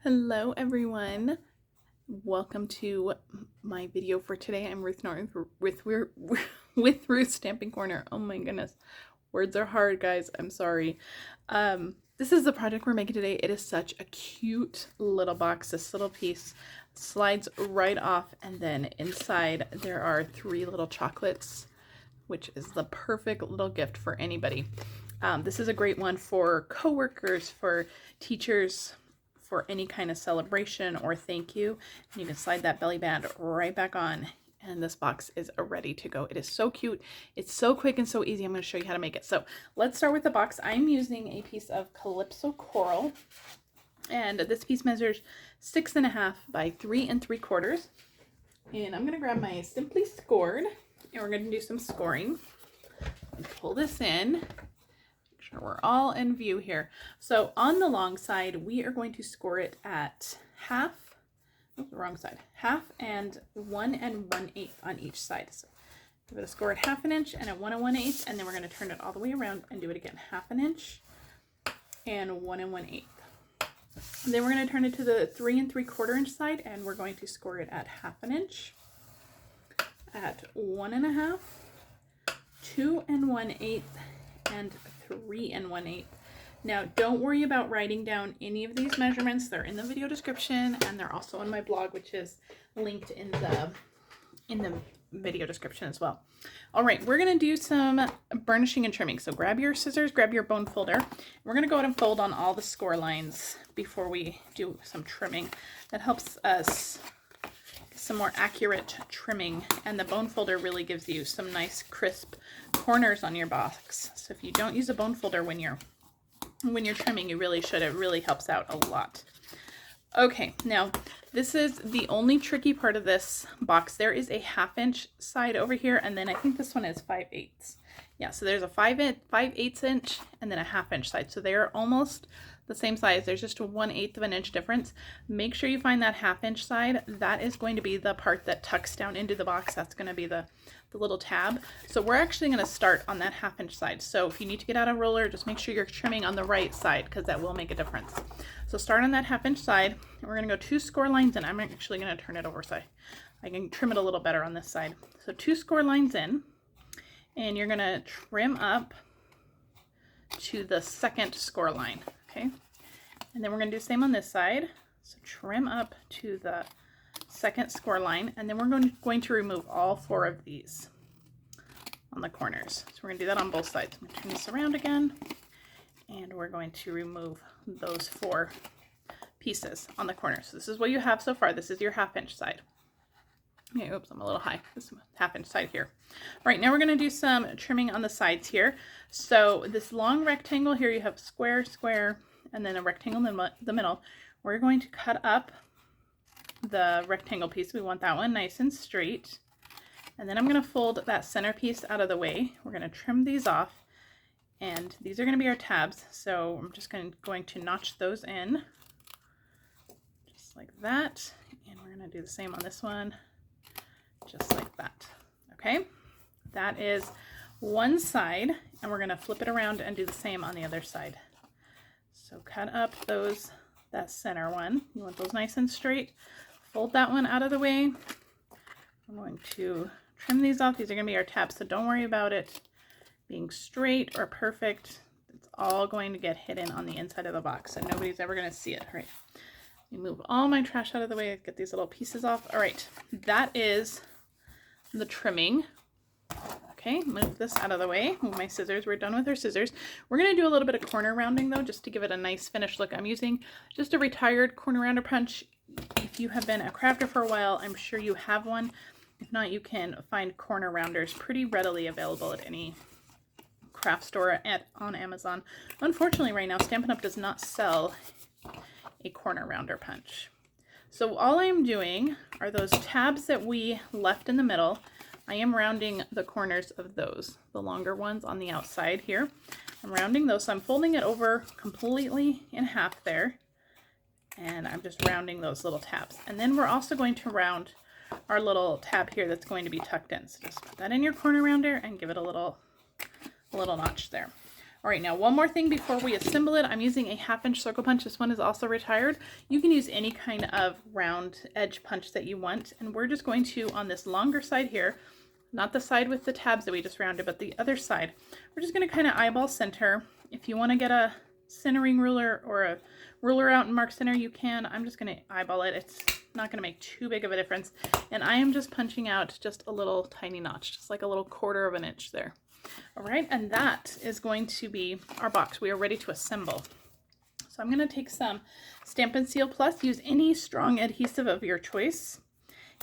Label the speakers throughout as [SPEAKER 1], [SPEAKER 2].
[SPEAKER 1] Hello everyone, welcome to my video for today. I'm Ruth North with Ruth Stamping Corner. Oh my goodness, words are hard, guys. I'm sorry. This is the project we're making today. It is such a cute little box. This little piece slides right off, and then inside there are 3 little chocolates, which is the perfect little gift for anybody. This is a great one for coworkers, for teachers, for any kind of celebration or thank you. And you can slide that belly band right back on, and this box is ready to go. It is so cute. It's so quick and so easy. I'm going to show you how to make it. So let's start with the box. I'm using a piece of Calypso Coral, and this piece measures 6.5 by 3 3/4. And I'm going to grab my Simply Scored, and we're going to do some scoring. And pull this in. We're all in view here. So on the long side, we are going to score it at half, the wrong side, half and 1 1/8 on each side. So give it a score at 1/2 inch and a 1 1/8, and then we're going to turn it all the way around and do it again, 1/2 inch and 1 1/8. Then we're going to turn it to the 3 3/4 inch side, and we're going to score it at 1/2 inch, at 1 1/2, 2 1/8, and 3 1/8. Now, don't worry about writing down any of these measurements. They're in the video description, and they're also on my blog, which is linked in the video description as well. All right, we're going to do some burnishing and trimming. So grab your scissors, grab your bone folder. We're going to go ahead and fold on all the score lines before we do some trimming. That helps us some more accurate trimming, and the bone folder really gives you some nice crisp corners on your box. So if you don't use a bone folder when you're trimming, you really should. It really helps out a lot. Okay, now this is the only tricky part of this box. There is a 1/2 inch side over here, and then I think this one is 5/8. Yeah, so there's a 5/8 inch and then a 1/2 inch side. So they are almost the same size. There's just a 1/8 of an inch difference. Make sure you find that 1/2 inch side. That is going to be the part that tucks down into the box. That's going to be the little tab. So we're actually going to start on that 1/2 inch side. So if you need to get out a roller, just make sure you're trimming on the right side, because that will make a difference. So start on that 1/2 inch side, and we're going to go 2 score lines in. I'm actually going to turn it over so I can trim it a little better on this side. So 2 score lines in, and you're going to trim up to the 2nd score line. Okay, and then we're going to do the same on this side. So trim up to the 2nd score line, and then we're going to remove all 4 of these on the corners. So we're going to do that on both sides. I'm going to turn this around again, and we're going to remove those 4 pieces on the corners. So this is what you have so far. This is your 1/2 inch side. Okay, oops, I'm a little high. This is 1/2 inch side here. All right, now we're going to do some trimming on the sides here. So this long rectangle here, you have square, square, and then a rectangle in the middle. We're going to cut up the rectangle piece. We want that one nice and straight. And then I'm going to fold that center piece out of the way. We're going to trim these off, and these are going to be our tabs. So I'm just going to notch those in just like that. And we're going to do the same on this one, just like that. Okay, that is one side, and we're going to flip it around and do the same on the other side. So cut up that center one. You want those nice and straight. Fold that one out of the way. I'm going to trim these off. These are going to be our tabs, so don't worry about it being straight or perfect. It's all going to get hidden on the inside of the box, and nobody's ever going to see it. All right, let me move all my trash out of the way, get these little pieces off. All right, that is the trimming. Okay, move this out of the way. Move my scissors. We're done with our scissors. We're going to do a little bit of corner rounding though, just to give it a nice finished look. I'm using just a retired corner rounder punch. If you have been a crafter for a while, I'm sure you have one. If not, you can find corner rounders pretty readily available at any craft store on Amazon. Unfortunately, right now, Stampin' Up! Does not sell a corner rounder punch. So all I'm doing are those tabs that we left in the middle. I am rounding the corners of those, the longer ones on the outside here. I'm rounding those, so I'm folding it over completely in half there, and I'm just rounding those little tabs. And then we're also going to round our little tab here that's going to be tucked in. So just put that in your corner rounder and give it a little notch there. All right, now one more thing before we assemble it. I'm using a 1/2 inch circle punch. This one is also retired. You can use any kind of round edge punch that you want. And we're just going to, on this longer side here, not the side with the tabs that we just rounded, but the other side, we're just going to kind of eyeball center. If you want to get a centering ruler or a ruler out and mark center, you can. I'm just going to eyeball it. It's not going to make too big of a difference. And I am just punching out just a little tiny notch, just like a little 1/4 of an inch there. All right, and that is going to be our box. We are ready to assemble. So I'm going to take some Stampin' Seal Plus. Use any strong adhesive of your choice.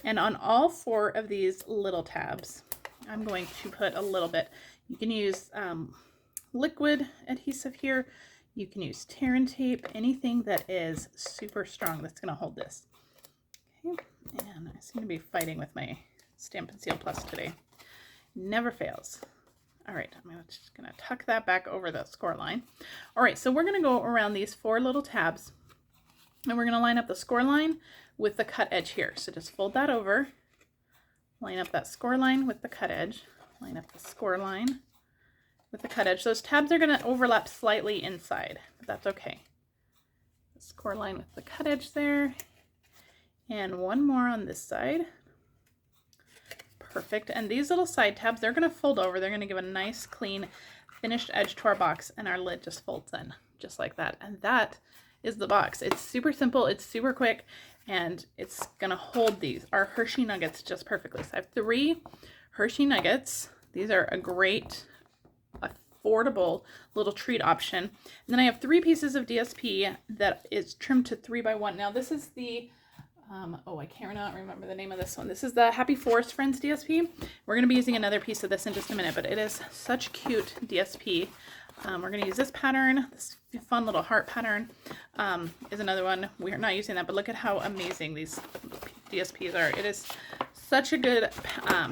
[SPEAKER 1] And on all 4 of these little tabs, I'm going to put a little bit. You can use liquid adhesive here. You can use tear and tape, anything that is super strong that's going to hold this. Okay, and I seem to be fighting with my Stampin' Seal Plus today. Never fails. All right, I'm just going to tuck that back over the score line. All right, so we're going to go around these 4 little tabs, and we're going to line up the score line with the cut edge here. So just fold that over, line up that score line with the cut edge, line up the score line with the cut edge. Those tabs are going to overlap slightly inside, but that's okay. The score line with the cut edge there, and one more on this side. Perfect. And these little side tabs, they're going to fold over. They're going to give a nice, clean, finished edge to our box, and our lid just folds in just like that. And that is the box. It's super simple. It's super quick, and it's going to hold these, our Hershey Nuggets, just perfectly. So I have 3 Hershey Nuggets. These are a great, affordable little treat option. And then I have 3 pieces of DSP that is trimmed to 3x1. Now this is the oh, I cannot remember the name of this one. This is the Happy Forest Friends DSP. We're going to be using another piece of this in just a minute, but it is such cute DSP. We're going to use this pattern. This fun little heart pattern is another one. We are not using that, but look at how amazing these DSPs are. It is such a good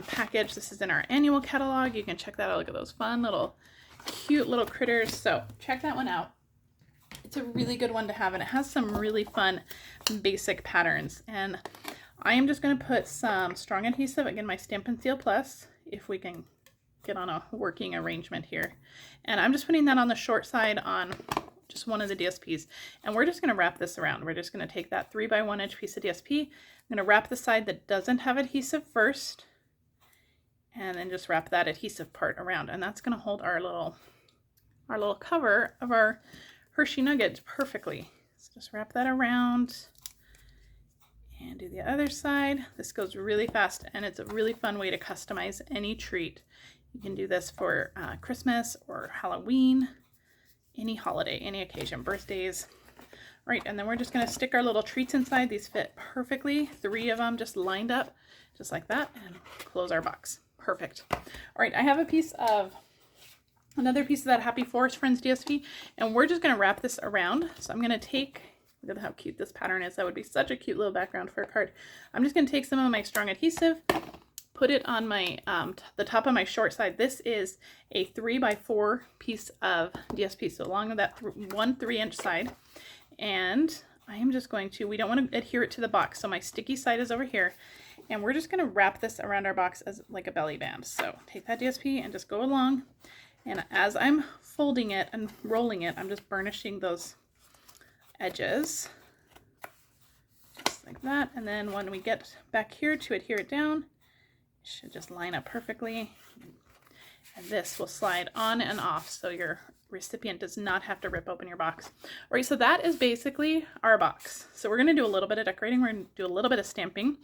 [SPEAKER 1] package. This is in our annual catalog. You can check that out. Look at those fun little, cute little critters. So check that one out. It's a really good one to have, and it has some really fun basic patterns. And I am just going to put some strong adhesive, again, my Stampin' Seal Plus, if we can get on a working arrangement here. And I'm just putting that on the short side on just one of the DSPs. And we're just going to wrap this around. We're just going to take that 3x1 inch piece of DSP. I'm going to wrap the side that doesn't have adhesive first, and then just wrap that adhesive part around. And that's going to hold our little cover of our Hershey Nuggets perfectly. So just wrap that around and do the other side. This goes really fast, and it's a really fun way to customize any treat. You can do this for Christmas or Halloween, any holiday, any occasion, birthdays. All right, and then we're just going to stick our little treats inside. These fit perfectly. 3 of them just lined up just like that, and close our box. Perfect. All right, I have another piece of that Happy Forest Friends DSP, and we're just going to wrap this around. So I'm going to take, look at how cute this pattern is. That would be such a cute little background for a card. I'm just going to take some of my strong adhesive, put it on my the top of my short side. This is a 3x4 piece of DSP, so along with that 1 3-inch side. And I am just going to, we don't want to adhere it to the box, so my sticky side is over here. And we're just going to wrap this around our box as like a belly band. So take that DSP and just go along. And as I'm folding it and rolling it, I'm just burnishing those edges, just like that. And then when we get back here to adhere it down, it should just line up perfectly. And this will slide on and off, so your recipient does not have to rip open your box. All right, so that is basically our box. So we're going to do a little bit of decorating. We're going to do a little bit of stamping.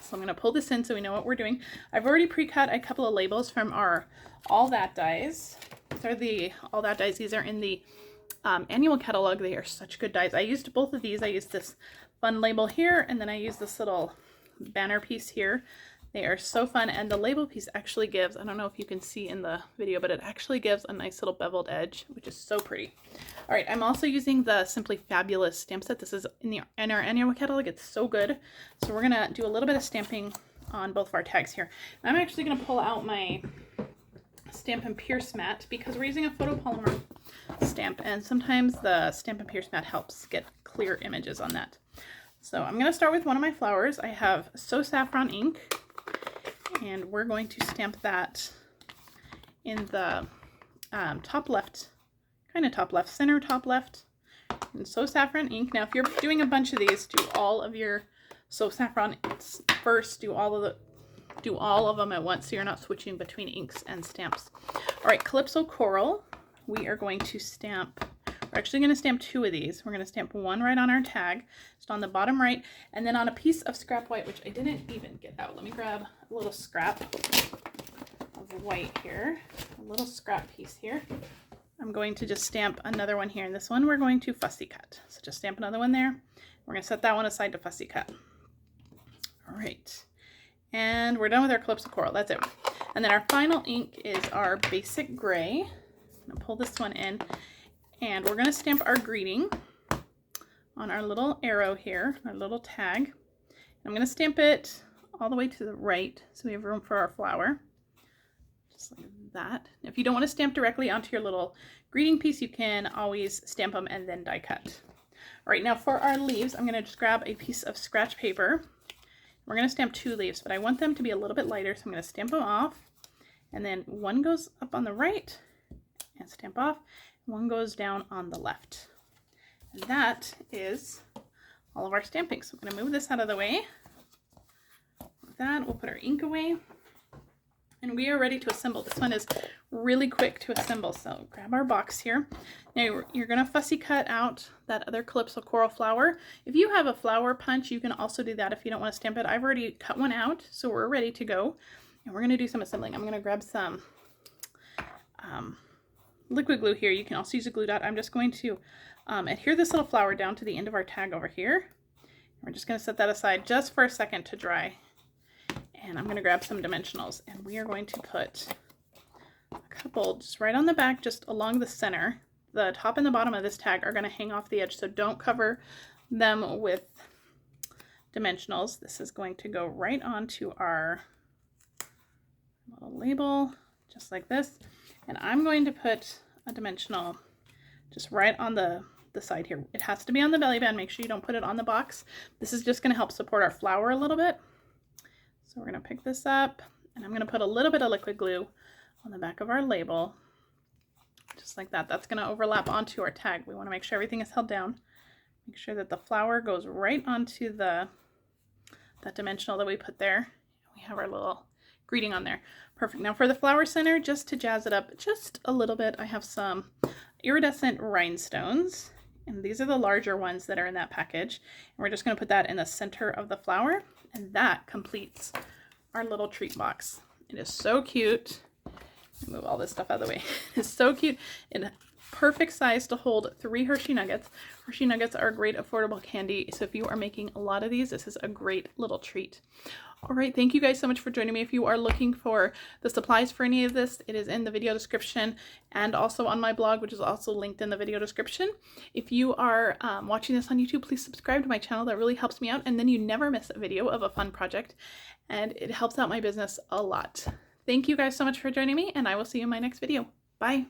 [SPEAKER 1] So I'm going to pull this in so we know what we're doing. I've already pre-cut a couple of labels from our All That dies. These are the All That dies. These are in the annual catalog. They are such good dies. I used both of these. I used this fun label here, and then I used this little banner piece here. They are so fun, and the label piece actually gives, I don't know if you can see in the video, but it actually gives a nice little beveled edge, which is so pretty. All right, I'm also using the Simply Fabulous stamp set. This is in our annual catalog. It's so good. So we're gonna do a little bit of stamping on both of our tags here. And I'm actually gonna pull out my Stampin' Pierce mat because we're using a photopolymer stamp, and sometimes the Stampin' Pierce mat helps get clear images on that. So I'm gonna start with one of my flowers. I have So Saffron ink, and we're going to stamp that in the top left kind of top left, center, top left. And So Saffron ink. Now, if you're doing a bunch of these, do all of your So Saffron first. Do all of them at once so you're not switching between inks and stamps. All right, Calypso Coral. We are going to stamp. We're actually going to stamp 2 of these. We're going to stamp one right on our tag, just on the bottom right, and then on a piece of scrap white, which I didn't even get out. Let me grab a little scrap of white here, a little scrap piece here. I'm going to just stamp another one here, and this one we're going to fussy cut. So just stamp another one there. We're going to set that one aside to fussy cut. All right, and we're done with our Calypso Coral. That's it. And then our final ink is our basic gray. I'm going to pull this one in. And we're going to stamp our greeting on our little arrow here, our little tag. I'm going to stamp it all the way to the right so we have room for our flower. Just like that. If you don't want to stamp directly onto your little greeting piece, you can always stamp them and then die cut. All right, now for our leaves, I'm going to just grab a piece of scratch paper. We're going to stamp 2 leaves, but I want them to be a little bit lighter, so I'm going to stamp them off. And then one goes up on the right and stamp off. One goes down on the left. And that is all of our stamping. So I'm going to move this out of the way. With that, we'll put our ink away. And we are ready to assemble. This one is really quick to assemble. So grab our box here. Now you're going to fussy cut out that other Calypso Coral flower. If you have a flower punch, you can also do that if you don't want to stamp it. I've already cut one out, so we're ready to go. And we're going to do some assembling. I'm going to grab some liquid glue here. You can also use a glue dot. I'm just going to adhere this little flower down to the end of our tag over here. We're just going to set that aside just for a second to dry. And I'm going to grab some dimensionals, and we are going to put a couple just right on the back, just along the center. The top and the bottom of this tag are going to hang off the edge, so don't cover them with dimensionals. This is going to go right onto our little label, just like this. And I'm going to put a dimensional just right on the side here. It has to be on the belly band. Make sure you don't put it on the box. This is just going to help support our flower a little bit. So we're going to pick this up, and I'm going to put a little bit of liquid glue on the back of our label, just like that. That's going to overlap onto our tag. We want to make sure everything is held down. Make sure that the flower goes right onto that dimensional that we put there. We have our little greeting on there. Perfect. Now for the flower center, just to jazz it up just a little bit, I have some iridescent rhinestones, and these are the larger ones that are in that package. And we're just going to put that in the center of the flower, and that completes our little treat box. It is so cute. Move all this stuff out of the way. It's so cute and perfect size to hold 3 Hershey Nuggets. Hershey Nuggets are a great affordable candy, so if you are making a lot of these, this is a great little treat. All right, thank you guys so much for joining me. If you are looking for the supplies for any of this, it is in the video description and also on my blog, which is also linked in the video description. If you are watching this on YouTube, please subscribe to my channel. That really helps me out, and then you never miss a video of a fun project, and it helps out my business a lot. Thank you guys so much for joining me, and I will see you in my next video. Bye.